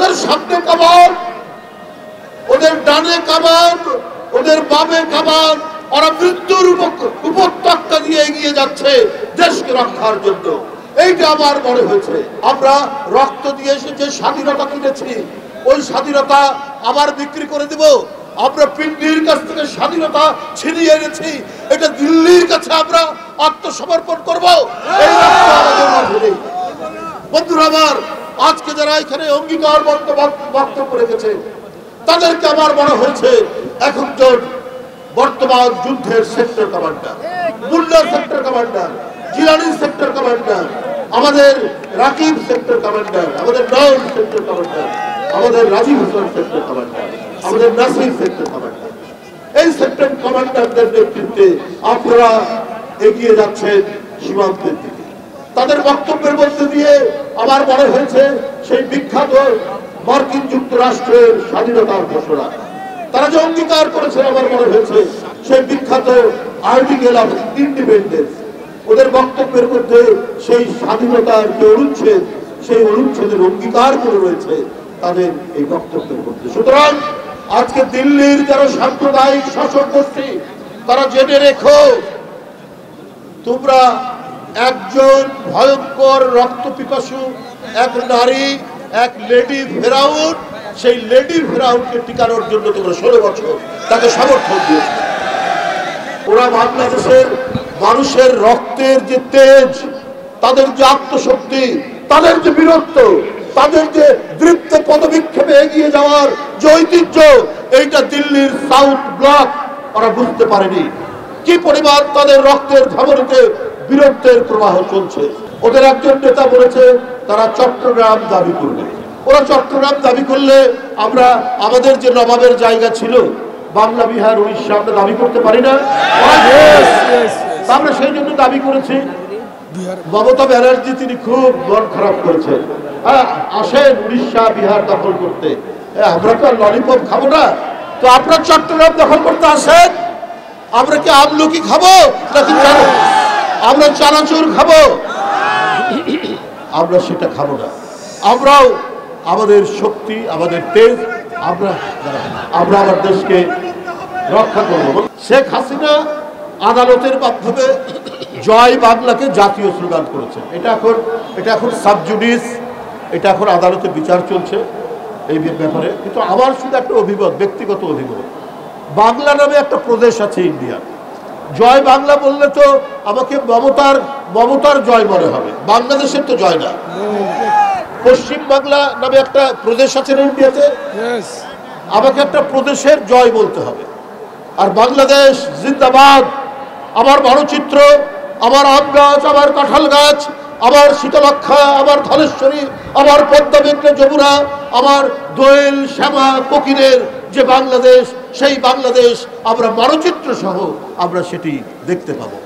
ওদের সামনে কামান, ওদের ডানে কামান, ওদের বামে কামান, ওরা মৃত্যুর উপত্যকা দিয়ে এগিয়ে যাচ্ছে দেশকে রক্ষার জন্য। এইটা আমার মনে হয়েছে। আমরা রক্ত দিয়ে এসে যে স্বাধীনতা কিনেছি, ওই স্বাধীনতা আবার বিক্রি করে দেব? আমরা পিন্ডির কাছ থেকে স্বাধীনতা ছিনিয়ে এনেছি, এটা দিল্লির কাছে আমরা আত্মসমর্পণ করব? এই রক্ত আমাদের মাঝে নেই। বন্ধুরা আমার, আজকে যারা এখানে অঙ্গীকার বক্তব্য রেখেছে, তাদেরকে আমার মনে হয়েছে একজন বর্তমান যুদ্ধের sector commander, Munna sector commander, Jilani sector commander, আমাদের রাকিব সেক্টর কমান্ডার, আমাদের নওয়াজ সেক্টর কমান্ডার, আমাদের রাজীব হোসেন সেক্টর কমান্ডার, আমাদের নাসির সেক্টর কমান্ডার, এই সেক্টর কমান্ডারদের নেতৃত্বে আপনারা এগিয়ে যাচ্ছেন সীমান্তের দিকে। তাদের বক্তব্যের মধ্যে দিয়ে আমার মনে হয়েছে সেই বিখ্যাত মার্কিন যুক্তরাষ্ট্রের স্বাধীনতার ঘোষণা তারা যে অঙ্গীকার করেছেন, আমার মনে হয়েছে সেই বিখ্যাত আর্টিকেল অফ ইন্ডিপেন্ডেন্স, ওদের বক্তব্যের মধ্যে সেই স্বাধীনতার যে অনুচ্ছেদ, সেই অনুচ্ছেদের অঙ্গীকার করে রয়েছে তাদের এই বক্তব্যের মধ্যে। সুতরাং আজকে দিল্লির যারা সাম্প্রদায়িক শাসক গোষ্ঠী, তারা জেনে রেখো, তোমরা একজন ভয়ঙ্কর রক্ত পিপাসু এক নারী, এক লেডি ফেরাউন, সেই লেডি ফেরাউনকে টিকানোর জন্য তোমরা 16 বছর তাকে সমর্থন দিয়েছে। ওরা বাংলাদেশের মানুষের রক্তের যে তেজ, তাদের যে আত্মশক্তি, তাদের যে বীরত্ব, তাদের যে দৃপ্ত পদবিক্ষেপে এগিয়ে যাওয়ার যে ঐতিহ্য, এইটা দিল্লির সাউথ ব্লক ওরা বুঝতে পারেনি। কি পরিমাণ তাদের রক্তের ধমনীতে বীরত্বের প্রবাহ চলছে। ওদের একজন নেতা বলেছে তারা চট্টগ্রাম দাবি করবে। ওরা চট্টগ্রাম দাবি করলে আমরা আমাদের যে নবাবের জায়গা ছিল বাংলা, বিহার, উড়িষ্যা, আমরা দাবি করতে পারি না? আমরা সেই জন্য দাবি করেছি। মমতা ব্যানার্জি তিনি খুব মন খারাপ করেছেন, আসেন উড়িষ্যা, বিহার দখল করতে। আমরা তো ললিপপ খাবো না, তো আপনারা চট্টগ্রাম দখল করতে আসেন। আমরা কি আমলকি খাবো নাকি আমরা চানাচুর খাবো? আমরা সেটা খাবো না। আমরাও আমাদের শক্তি, আমাদের তেজ, আমরা আমার দেশকে রক্ষা করব। শেখ হাসিনা আদালতের মাধ্যমে জয় বাংলাকে জাতীয় স্লোগান করেছেন। এটা এখন সাবজুডিস, এটা এখন আদালতে বিচার চলছে এই ব্যাপারে। কিন্তু আমার শুধু একটা অভিমত, ব্যক্তিগত অভিমত, বাংলা নামে একটা প্রদেশ আছে ইন্ডিয়া। জয় বাংলা বললে তো আমাকে মমতার জয় মনে হবে, বাংলাদেশের তো জয় না। পশ্চিম বাংলা নামে একটা প্রদেশ আছে না ইন্ডিয়াতে, আমাকে একটা প্রদেশের জয় বলতে হবে। আর বাংলাদেশ জিন্দাবাদ, আমার মানচিত্র, আমার আম গাছ, আমার কাঁঠাল গাছ, আমার শীতলক্ষা, আমার ধলেশ্বরী, আমার পদ্মা, মেঘনা, যমুনা, আমার দোয়েল, শ্যামা, কোকিলের যে বাংলাদেশ, সেই বাংলাদেশ আমরা মানচিত্র সহ আমরা সেটি দেখতে পাবো।